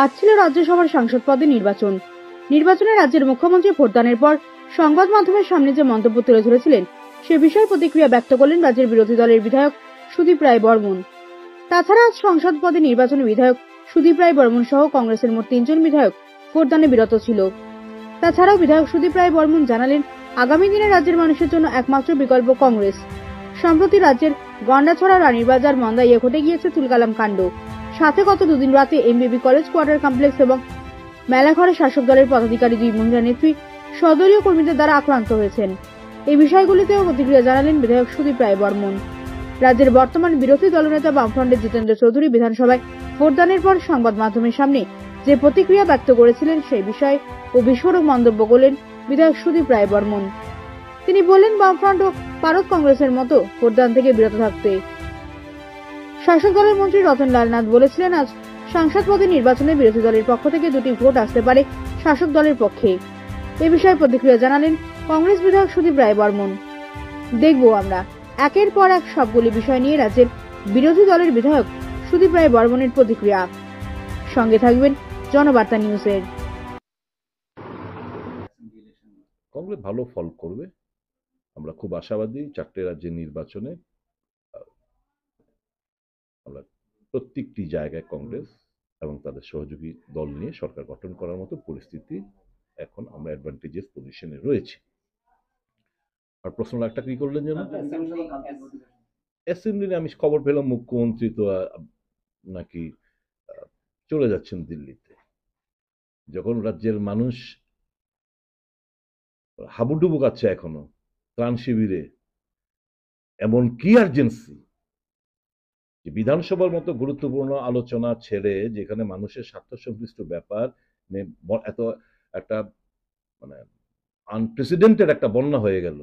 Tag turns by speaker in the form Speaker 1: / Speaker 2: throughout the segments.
Speaker 1: আজ ছিল রাজ্যসভার সাংসদ পদে নির্বাচনে রাজ্যের মুখ্যমন্ত্রী ভোটদানের পর সংবাদ মাধ্যমের সামনে যে মন্তব্য তুলে ধরেছিলেন সে বিষয়ে প্রতিক্রিয়া ব্যক্ত করলেন রাজ্যের বিরোধী দলের বিধায়ক সুদীপ রায় বর্মন। তাছাড়া আজ সংসদ পদে নির্বাচনে বিধায়ক সুদীপ রায় বর্মন সহ কংগ্রেসের মোট 3 জন বিধায়ক ভোটদানে বিরত ছিল। তাছাড়াও বিধায়ক সুদীপ রায় বর্মন জানালেন, আগামী দিনে রাজ্যের মানুষের জন্য একমাত্র বিকল্প কংগ্রেস। সম্প্রতি রাজ্যের গন্ডাছড়া, রানীরবাজার, মন্দাইয়ে ঘটে গিয়েছে তুলকালাম কাণ্ড। সাথে গত দুদিন রাতে এমবিবি কলেজ কোয়ার্টার কমপ্লেক্স এবং মেলাঘরে শাসক দলের পদাধিকারী 2 মহিলা নেত্রী সদলীয় কর্মীদের দ্বারা আক্রান্ত হয়েছেন। এই বিষয়গুলিতেও প্রতিক্রিয়া জানালেন বিধায়ক সুদীপ রায় বর্মন। রাজ্যের বর্তমান বিরোধী দলনেতা বামফ্রন্টের জিতেন্দ্র চৌধুরী বিধানসভায় ভোটদানের পর সংবাদ মাধ্যমের সামনে যে প্রতিক্রিয়া ব্যক্ত করেছিলেন সেই বিষয়ে ও বিস্ফোরক মন্তব্য করলেন বিধায়ক সুদীপ রায় বর্মন। তিনি বললেন, বামফ্রন্ট ও ভারত কংগ্রেসের মতো ভোটদান থেকে বিরত থাকতে। শাসক দলের মন্ত্রী রতনলাল নাথ বলেছিলেন, আজ সাংসদ পদে নির্বাচনে বিরোধী দলের পক্ষ থেকে 2টি ভোট আসতে পারে শাসক দলের পক্ষে। এ বিষয়ে প্রতিক্রিয়া জানালেন কংগ্রেস বিধায়ক সুদীপ রায় বর্মন। দেখব আমরা একের পর এক সবগুলি বিষয় নিয়ে রাজ্যের বিরোধী দলের বিধায়ক সুদীপ রায় বর্মনের প্রতিক্রিয়া। সঙ্গে থাকবেন জনবার্তা নিউজের।
Speaker 2: কংগ্রেস ভালো ফল করবে, আমরা খুব আশাবাদী। 4টে রাজ্যের নির্বাচনে আমরা প্রত্যেকটি জায়গায় কংগ্রেস এবং তাদের সহযোগী দল নিয়ে সরকার গঠন করার মতো পরিস্থিতি এখন আমরা অ্যাডভান্টেজিয়াস পজিশনে রয়েছি। আর প্রশ্ন একটা কি করলেন যেন, অ্যাসেম্বলি আমি খবর পেলাম মুখ্যমন্ত্রী তো নাকি চলে যাচ্ছেন দিল্লিতে। যখন রাজ্যের মানুষ হাবুডুবু কাচ্ছে এখনো ত্রাণ শিবিরে, এমন কি আর্জেন্সি যে বিধানসভার মতো গুরুত্বপূর্ণ আলোচনা ছেড়ে, যেখানে মানুষের স্বার্থ সংশ্লিষ্ট ব্যাপার, এত একটা মানে আনপ্রেসিডেন্টেড একটা বন্যা হয়ে গেল,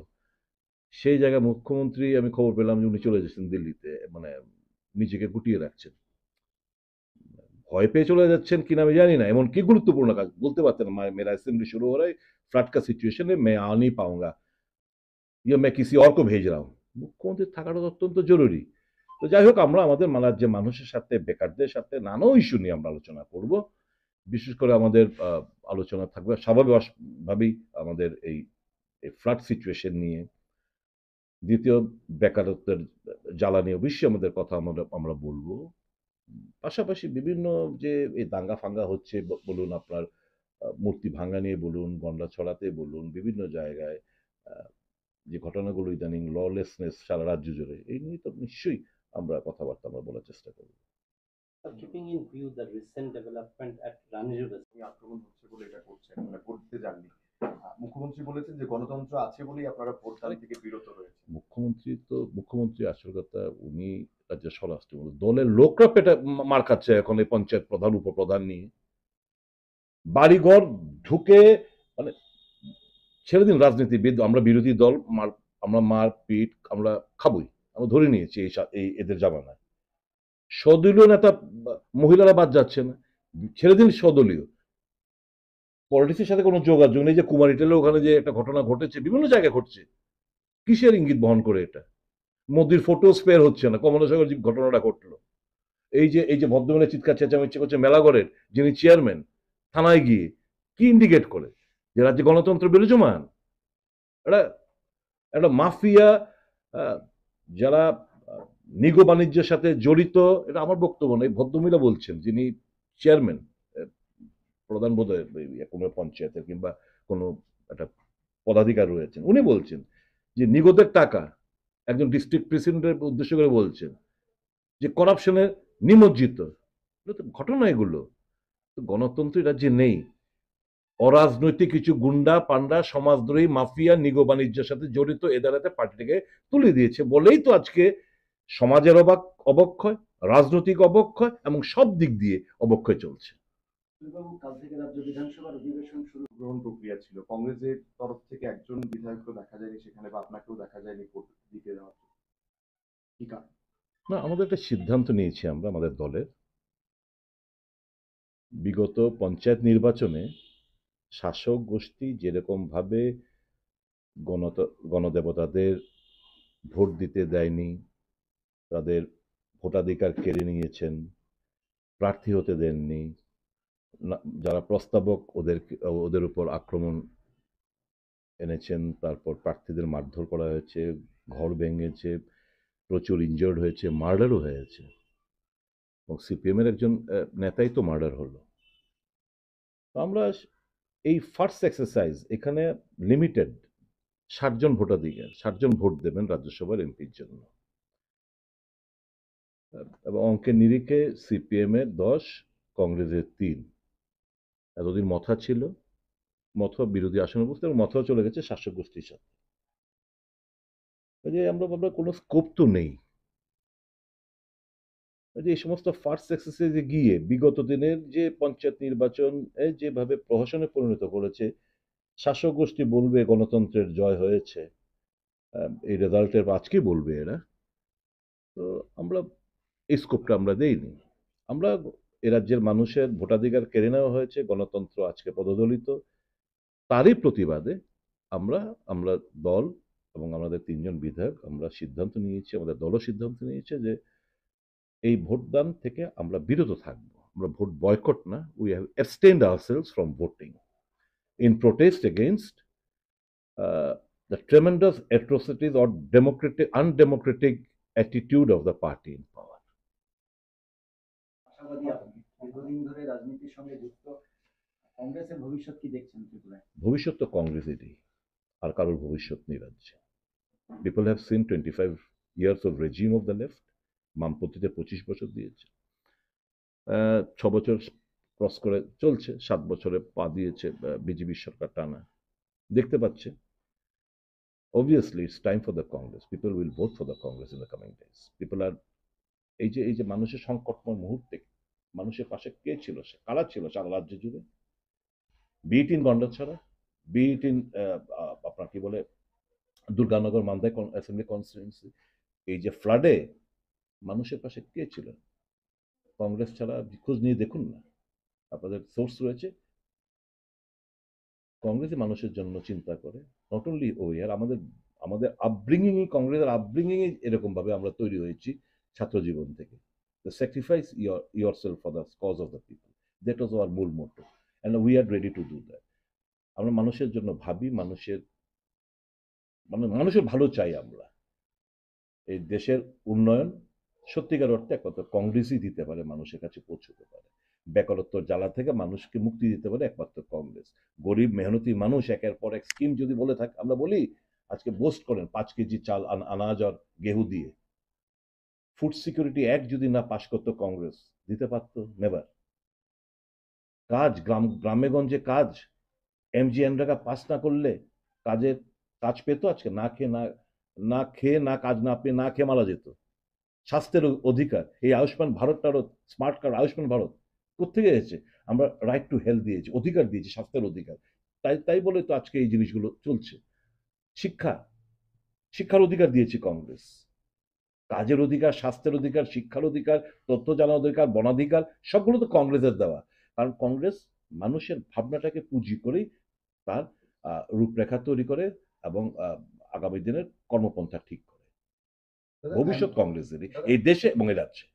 Speaker 2: সেই জায়গায় মুখ্যমন্ত্রী আমি খবর পেলাম যে উনি চলে যাচ্ছেন দিল্লিতে, মানে নিজেকে গুটিয়ে রাখছেন। ভয় পেয়ে চলে যাচ্ছেন কিনা আমি জানি না। এমন কি গুরুত্বপূর্ণ কাজ বলতে পারতেন, মেরা असेंबली शुरू हो रहा है, फ्लड का सिचुएशन है, मैं आ नहीं पाऊंगा या मैं किसी और को भेज रहा हूं। মুখ্যমন্ত্রী থাকাটা অত্যন্ত জরুরি। তো যাই হোক, আমরা আমাদের রাজ্যের মানুষের সাথে, বেকারদের সাথে নানা ইস্যু নিয়ে আমরা আলোচনা করব। বিশেষ করে আমাদের আলোচনা থাকবে স্বাভাবিকভাবেই আমাদের এই ফ্লাড সিচুয়েশন নিয়ে। দ্বিতীয়, বেকারত্বের জ্বালা নিয়ে অবশ্যই আমাদের কথা আমরা বলবো। পাশাপাশি বিভিন্ন যে এই দাঙ্গা ফাঙ্গা হচ্ছে বলুন, আপনার মূর্তি ভাঙ্গা নিয়ে বলুন, গন্ডাছড়াতে বলুন, বিভিন্ন জায়গায় যে ঘটনাগুলো ইদানিং ললেসনেস সারা রাজ্য জুড়ে, এই নিয়ে তো নিশ্চয়ই আমরা কথাবার্তা বলার চেষ্টা করব।
Speaker 3: Keeping in view the recent development at Ranirbazaar,
Speaker 4: আক্রমণ হচ্ছে বলে এটা করছেন, মানে ভোট দিতে যাননি। মুখ্যমন্ত্রী বলেছেন যে গণতন্ত্র আছে বলেই আপনারা ভোটদান থেকে বিরত রয়েছেন।
Speaker 2: মুখ্যমন্ত্রী আসল কথা, উনি রাজ্যের স্বরাষ্ট্রমন্ত্রী, দলের লোকরা পেটে মার খাচ্ছে এখন এই পঞ্চায়েত প্রধান উপপ্রধান নিয়ে। বাড়িঘর ঢুকে, মানে ছেড়ে দিন রাজনীতিবিদ, আমরা বিরোধী দল, আমরা মারপিট আমরা খাবই, আমরা ধরে নিয়েছি এই এদের জামানায়। সদলীয় নেতা মহিলারা বাদ যাচ্ছে না, ছেড়ে দিন সদলীয়। পলিটিক্সের সাথে কোনো যোগাযোগ নেই। যে কুমারীটেলে ওখানে যে একটা ঘটনা ঘটেছে, বিভিন্ন জায়গায় ঘটছে, কিসের ইঙ্গিত বহন করে এটা? মোদির ফটো স্পেয়ার হচ্ছে না। কমলাসাগর যে ঘটনাটা ঘটলো, এই যে ভদ্রমেলা চিৎকার চেঁচামেচি করছে মেলাঘরের যিনি চেয়ারম্যান, থানায় গিয়ে কি ইন্ডিকেট করে যে রাজ্যে গণতন্ত্র বিরাজমান? একটা মাফিয়া যারা নিগো বাণিজ্যের সাথে জড়িত, এটা আমার বক্তব্য নয়, ভদ্রমহিলা বলছেন, যিনি চেয়ারম্যান, প্রধান বোধহয় কোনো পঞ্চায়েতের কিংবা কোনো একটা পদাধিকার রয়েছেন, উনি বলছেন যে নিগোদের টাকা একজন ডিস্ট্রিক্ট প্রেসিডেন্টের উদ্দেশ্য করে বলছেন যে করাপশনের নিমজ্জিত। ঘটনা এগুলো। গণতন্ত্র রাজ্যে নেই। অরাজনৈতিক কিছু গুন্ডা পান্ডা, সমাজদ্রোহী, মাফিয়া, নিগো বাণিজ্যের সাথে জড়িত এদের হাতে পার্টিটাকে তুলে দিয়েছে বলেই তো আজকে সমাজের অবক্ষয়, রাজনৈতিক অবক্ষয় এবং সব দিক দিয়ে অবক্ষয় চলছে।
Speaker 4: কাল থেকে রাজ্য বিধানসভার অধিবেশন শুরু, গ্রহণ প্রক্রিয়া ছিল। কংগ্রেসের তরফ থেকে একজন বিধায়ককে দেখা যায়নি সেখানে, বা আপনাকেও দেখা যায়নি ভোট দিতে দেওয়ার জন্য, কি কারণ?
Speaker 2: না, আমাদের একটা সিদ্ধান্ত নিয়েছি আমরা আমাদের দলের। বিগত পঞ্চায়েত নির্বাচনে শাসক গোষ্ঠী যেরকম ভাবে গণদেবতাদের ভোট দিতে দেয়নি, তাদের ভোটাধিকার কেড়ে নিয়েছেন, প্রার্থী হতে দেননি, যারা প্রস্তাবক ওদের উপর আক্রমণ এনেছেন, তারপর প্রার্থীদের মারধর করা হয়েছে, ঘর ভেঙেছে, প্রচুর ইনজার্ড হয়েছে, মার্ডারও হয়েছে, এবং সিপিএম এর একজন নেতাই তো মার্ডার হলো। তো আমরা এই ফার্স্ট এক্সারসাইজ এখানে লিমিটেড 60 জন ভোটাধিকার, 60 জন ভোট দেবেন রাজ্যসভার এমপির জন্য, এবং অঙ্কের নিরিখে সিপিএম এর 10, কংগ্রেসের 3। এতদিন মথা ছিল, মথা বিরোধী আসনে বসতে, এবং মথাও চলে গেছে শাসক গোষ্ঠীর সাথে। যে আমরা কোনো স্কোপ তো নেই। যে এই সমস্ত ফার্স্ট এক্সারসাইজে গিয়ে বিগত দিনের যে পঞ্চায়েত নির্বাচন যেভাবে প্রহসনে পরিণত করেছে, শাসক গোষ্ঠী বলবে গণতন্ত্রের জয় হয়েছে, এই রেজাল্টের আজকে বলবে এরা। তো আমরা এই স্কোপটা আমরা দেইনি। আমরা এ রাজ্যের মানুষের ভোটাধিকার কেড়ে নেওয়া হয়েছে, গণতন্ত্র আজকে পদদলিত, তারই প্রতিবাদে আমরা আমরা দল এবং আমাদের 3 জন বিধায়ক আমরা সিদ্ধান্ত নিয়েছি, আমাদের দলও সিদ্ধান্ত নিয়েছে যে এই ভোটদান থেকে আমরা বিরত থাকব। আমরা ভোট বয়কট না, we have abstained ourselves from voting in protest against the tremendous atrocities or undemocratic attitude of the party in power.
Speaker 5: আশাবাদী আপনি দীর্ঘদিন ধরে রাজনীতির সঙ্গে যুক্ত, কংগ্রেসের ভবিষ্যৎ কি দেখছেন ত্রিপুরায়?
Speaker 2: ভবিষ্যৎ তো কংগ্রেসেরই, আর কারোর ভবিষ্যৎ নেই রাজ্যে। People have seen 25 years of regime of the left. বামপন্থীদের 25 বছর দিয়েছে, 6 বছর ক্রস করে চলছে, 7 বছরে পা দিয়েছে বিজেপি সরকার টানা। দেখতে পাচ্ছে, obviously it's time for the Congress. People will vote for the Congress in the coming days. People are এই যে মানুষের সংকটময় মুহূর্তে মানুষের পাশে কে ছিল, কারা ছিল সারা রাজ্য জুড়ে, বিট ইন গন্ডাছড়া, বিট ইন আপনার কি বলে দুর্গানগর মান্দাই অ্যাসেম্বলি কনস্টিটুয়েন্সি, এই যে ফ্লাডে মানুষের পাশে কে ছিল? কংগ্রেস ছাড়া খোঁজ নিয়ে দেখুন না, আপনাদের সোর্স রয়েছে। কংগ্রেসই মানুষের জন্য চিন্তা করে, নট অনলি ওয়ার আমাদের আপব্রিঙ্গিংই, কংগ্রেসের আপব্রিঙ্গিংই এরকম ভাবে আমরা তৈরি হয়েছি ছাত্র জীবন থেকে। The sacrifice yourself for the cause of the people. That was our মূল মোটো, and we are ready to do that. আমরা মানুষের জন্য ভাবি, মানুষের ভালো চাই আমরা। এই দেশের উন্নয়ন সত্যিকার অর্থে একমাত্র কংগ্রেসই দিতে পারে, মানুষের কাছে পৌঁছতে পারে। বেকারত্ব জ্বালা থেকে মানুষকে মুক্তি দিতে পারে একমাত্র কংগ্রেস। গরিব মেহনতি মানুষ একের পর এক স্কিম যদি বলে থাকে, আমরা বলি আজকে বোস্ট করেন 5 কেজি চাল আনাজ আর গেহু দিয়ে। ফুড সিকিউরিটি অ্যাক্ট যদি না পাশ করতো কংগ্রেস, দিতে পারতো? নেভার। কাজ গ্রামে গঞ্জে কাজ, এমজিএনরেগা পাস না করলে কাজ পেত আজকে? না খেয়ে না কাজ না পেয়ে না খেয়ে মারা যেত। স্বাস্থ্যের অধিকার, এই আয়ুষ্মান ভারতটারও, স্মার্ট কার্ড, আয়ুষ্মান ভারত কোথেকে এসেছে? আমরা রাইট টু হেলথ দিয়েছি, অধিকার দিয়েছি, স্বাস্থ্যের অধিকার। তাই বলে তো আজকে এই জিনিসগুলো চলছে। শিক্ষার অধিকার দিয়েছি কংগ্রেস, কাজের অধিকার, স্বাস্থ্যের অধিকার, শিক্ষার অধিকার, তথ্য জানার অধিকার, বনাধিকার, সবগুলো তো কংগ্রেসের দেওয়া। কারণ কংগ্রেস মানুষের ভাবনাটাকে পুঁজি করেই তার রূপরেখা তৈরি করে এবং আগামী দিনের কর্মপন্থা ঠিক করে। ভবিষ্যৎ কংগ্রেসেরই এই দেশে এবং এই রাজ্যে।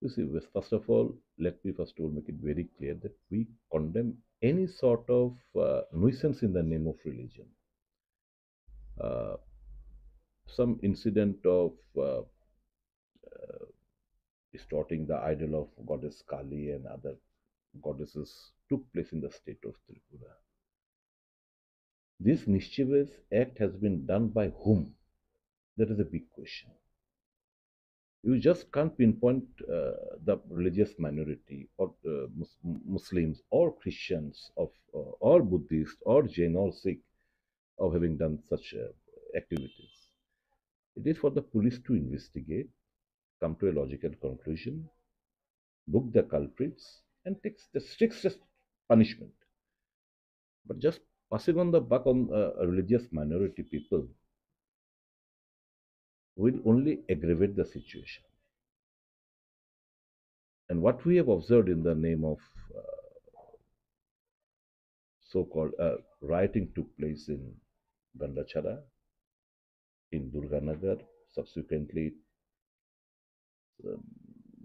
Speaker 2: You see, first of all, let me first of all make it very clear that we condemn any sort of nuisance in the name of religion. Some incident of distorting the idol of goddess Kali and other goddesses took place in the state of Tripura. This mischievous act has been done by whom? That is a big question. You just can't pinpoint the religious minority or Muslims or Christians or Buddhists or Jain or Sikh of having done such activities. It is for the police to investigate, come to a logical conclusion, book the culprits, and take the strictest punishment. But just passing on the buck on religious minority people will only aggravate the situation. And what we have observed in the name of so-called rioting took place in Gandachara, in Durganagar, subsequently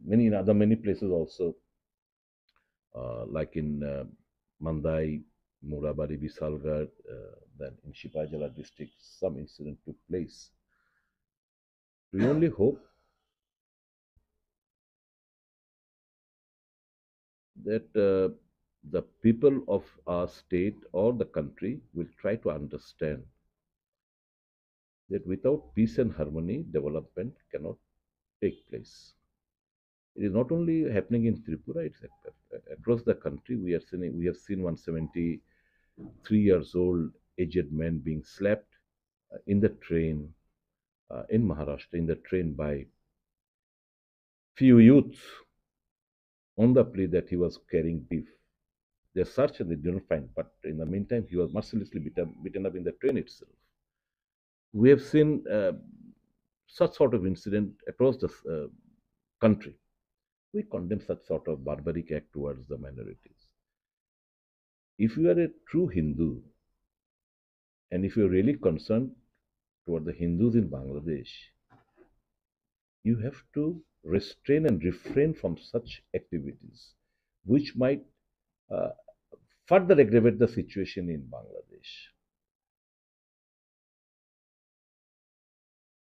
Speaker 2: many places also. like in Mandai, Murabari, Visalgarh, then in Shipajala district, some incident took place. We only hope that the people of our state or the country will try to understand that without peace and harmony, development cannot take place. It is not only happening in Tripura; it's across the country. We have seen 173 years old aged man being slapped in the train in Maharashtra, in the train by few youths on the plea that he was carrying beef. They searched and they didn't find, but in the meantime, he was mercilessly beaten up in the train itself. We have seen such sort of incident across the country. We condemn such sort of barbaric act towards the minorities. If you are a true Hindu, and if you are really concerned toward the Hindus in Bangladesh, you have to restrain and refrain from such activities, which might further aggravate the situation in Bangladesh.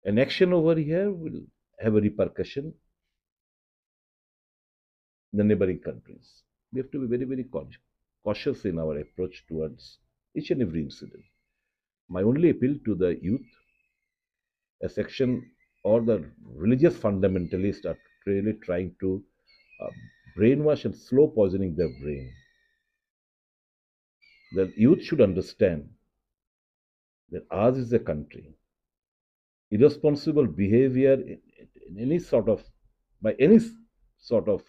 Speaker 2: An action over here will have a repercussion in the neighboring countries. We have to be very, very cautious in our approach towards each and every incident. My only appeal to the youth, a section or the religious fundamentalists are really trying to brainwash and slow poisoning their brain. The youth should understand that ours is a country. Irresponsible behavior in any sort of, by any sort of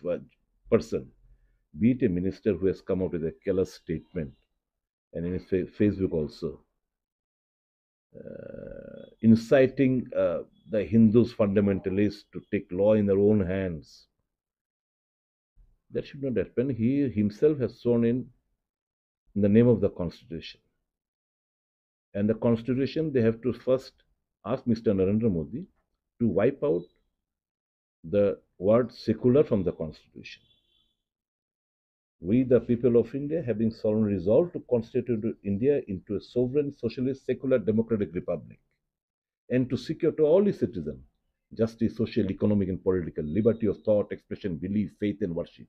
Speaker 2: person, be it a minister who has come out with a careless statement, and in his Facebook also, inciting the Hindus fundamentalists to take law in their own hands. That should not happen. He himself has sworn in the name of the Constitution. And the Constitution, they have to first ask Mr. Narendra Modi to wipe out the word secular from the Constitution. We, the people of India, have been solemnly resolved to constitute India into a sovereign, socialist, secular, democratic republic, and to secure to all its citizens justice, social, economic, and political, liberty of thought, expression, belief, faith, and worship.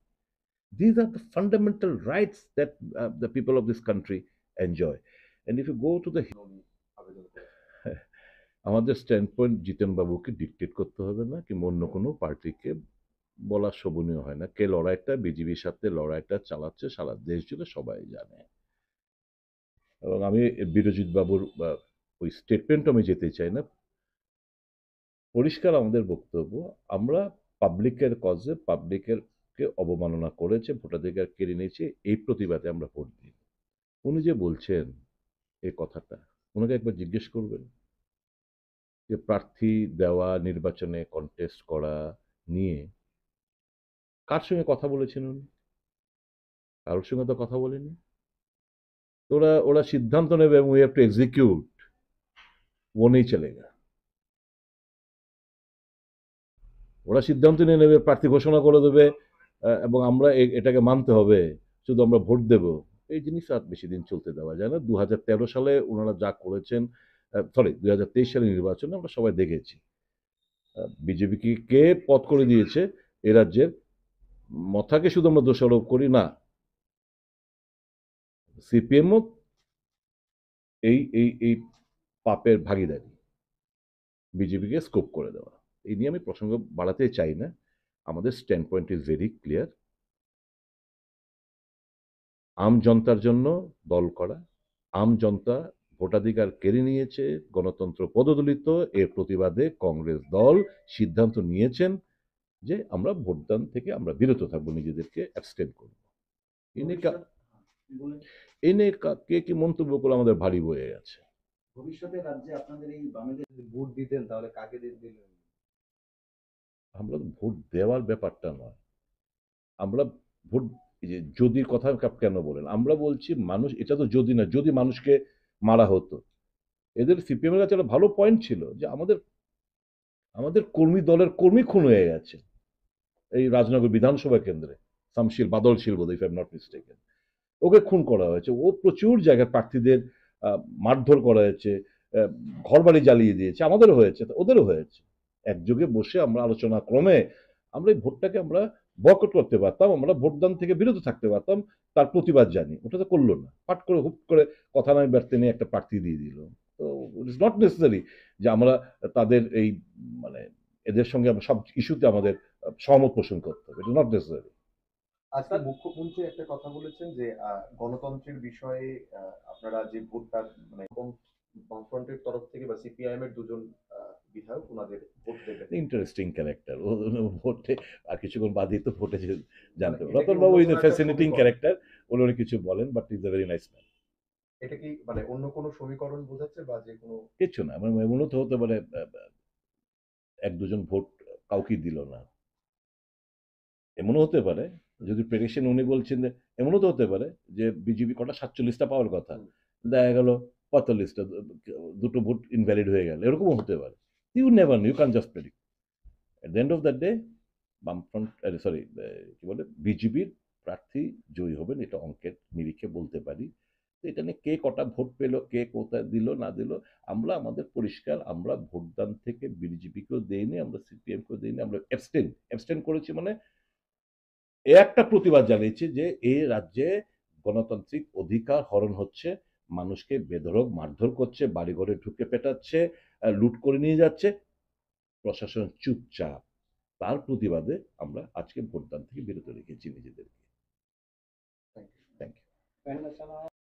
Speaker 2: These are the fundamental rights that the people of this country enjoy. And if you go to the আমাদের স্ট্যান্ডপয়েন্ট জিতেন বাবুকে dictate করতে হবে না, কিংবা অন্য কোনো পার্টিকে বলা শোভনীয় হয় না। কে লড়াইটা বিজেপির সাথে লড়াইটা চালাচ্ছে সারা দেশ জুড়ে সবাই জানে। এবং আমি বিরজিৎ বাবুর ওই স্টেটমেন্ট আমি যেতে চাই না। পরিষ্কার আমাদের বক্তব্য, আমরা পাবলিকের কজে, পাবলিকেরকে অবমাননা করেছে, ভোটাধিকার কেড়ে নিয়েছে, এই প্রতিবাদে আমরা ভোট দিই। উনি যে বলছেন এই কথাটা, ওনাকে একবার জিজ্ঞেস করবেন যে প্রার্থী দেওয়া, নির্বাচনে কন্টেস্ট করা নিয়ে কার সঙ্গে কথা বলেছেন উনি? কারোর সঙ্গে তো কথা বলেনি। ওরা সিদ্ধান্ত নেবে এবং উই হ্যাভ টু এক্সিকিউট, वो नहीं चलेगा। ওরা সিদ্ধান্ত নিয়ে নেবে, প্রার্থী ঘোষণা করে দেবে এবং আমরা এটাকে মানতে হবে, শুধু আমরা ভোট দেব। এই জিনিস আর বেশি দিন চলতে দেওয়া যায় না। 2013 সালে ওনারা যা করেছেন, 2023 সালের নির্বাচনে আমরা সবাই দেখেছি বিজেপিকে কে পথ করে দিয়েছে। এ রাজ্যের মথাকে শুধু আমরা দোষারোপ করি না, সিপিএমও এই পাপের ভাগিদারি, বিজেপিকে স্কোপ করে দেওয়া। এই নিয়ে আমি প্রসঙ্গ বাড়াতে চাই না। আমাদের stand point is very clear. আম জনতার জন্য দল করা, আম জনতা ভোটাধিকার কেড়ে নিয়েছে, গণতন্ত্র পদদলিত। এর প্রতিবাদে কংগ্রেস দল সিদ্ধান্ত নিয়েছেন যে আমরা ভোটদান থেকে আমরা বিরত থাকবো, নিজেদেরকে অ্যাবস্টেন করবো। এনে কে কি মন্তব্য করে আমাদের ভারী বয়ে গেছে।
Speaker 5: ভবিষ্যতে রাজ্যে আপনাদের এই বামেদের
Speaker 3: ভোট দিতেন তাহলে কাকে দিলেন?
Speaker 2: আমরা ভোট দেওয়ার ব্যাপারটা নয়, আমরা ভোট যদির কথা কেন বলেন? আমরা বলছি মানুষ, এটা তো যদি না, যদি মানুষকে মারা হতো। এদের সিপিএম এর কাছে একটা ভালো পয়েন্ট ছিল যে আমাদের কর্মী দলের কর্মী খুন হয়ে গেছে এই রাজনগর বিধানসভা কেন্দ্রে, শামশিল বাদলশীল বোধ, if I am not mistaken. Okay খুন করা হয়েছে। ও প্রচুর জায়গায় প্রার্থীদের মারধর করা হয়েছে, ঘরবাড়ি জ্বালিয়ে দিয়েছে। আমাদেরও হয়েছে, ওদেরও হয়েছে। একযোগে বসে আমরা আলোচনা ক্রমে আমরা এই ভোটটাকে আমরা বয়কট করতে পারতাম, আমরা ভোটদান থেকে বিরত থাকতে পারতাম। তার প্রতিবাদ জানি, ওটা তো করলো না। পাট করে হুট করে কথা নয় ব্যর্থে নিয়ে একটা প্রার্থী দিয়ে দিল। তো ইট ইজ নট নেসেসারি যে আমরা তাদের এই মানে এদের সঙ্গে আমরা সব ইস্যুতে আমাদের সহমত পোষণ করতে হবে। It is not necessary.
Speaker 4: আজকে মুখ্যমন্ত্রী একটা কথা বলেছেন যে গণতন্ত্রের বিষয়ে আপনারা যে ভোটটা মানে বামফ্রন্টের তরফ থেকে বা সিপিআইএম এর দুজন বিধায়ক ওনাদের ভোট দেবেন।
Speaker 2: Interesting character. ও ভোটে আর কিছুক্ষণ বাদই তো ভোটে জানতে
Speaker 4: মানে
Speaker 2: পারবো।
Speaker 4: এটা কি
Speaker 2: রতনবাবু ইজ
Speaker 4: অন্য
Speaker 2: এ
Speaker 4: কোনো
Speaker 2: ফ্যাসিনেটিং
Speaker 4: একটা
Speaker 2: ক্যারেক্টার। উনি কিছু বলেন, but is a very nice man.
Speaker 4: এটা কি মানে অন্য কোনো সমীকরণ বোঝাচ্ছে বা যে কোনো
Speaker 2: কিচ্ছু না, মানে এমনও তো হতে পারে এক দুজন ভোট কাউকে দিল না, এমনও হতে পারে। যদি প্রেডিকশন উনি বলছেন যে এমনও তো হতে পারে যে বিজেপি কটা 47টা পাওয়ার কথা, দেখা গেল 45টা, দুটো ভোট ইনভ্যালিড হয়ে গেল, এরকমও হতে পারে। You never know, you can just predict. At the end of the day বামফ্রন্ট সরি কি বলে বিজেপির প্রার্থী জয়ী হবেন, এটা অঙ্কের নিরিখে বলতে পারি। তো এটা নিয়ে কে কটা ভোট পেলো, কে কোথায় দিল না দিল, আমরা আমাদের পরিষ্কার, আমরা ভোটদান থেকে বিজেপিকেও দেইনি, আমরা সিপিএমকেও দেইনি, আমরা অ্যাবস্টেন করেছি। মানে এ একটা প্রতিবাদ জানিয়েছি যে এই রাজ্যে গণতান্ত্রিক অধিকার হরণ হচ্ছে, মানুষকে বেধড়ক মারধর করছে, বাড়িঘরে ঢুকে পেটাচ্ছে, লুট করে নিয়ে যাচ্ছে, প্রশাসন চুপচাপ। তার প্রতিবাদে আমরা আজকে ভোটদান থেকে বিরত রেখেছি নিজেদেরকে।
Speaker 4: Thank you.
Speaker 2: Thank you.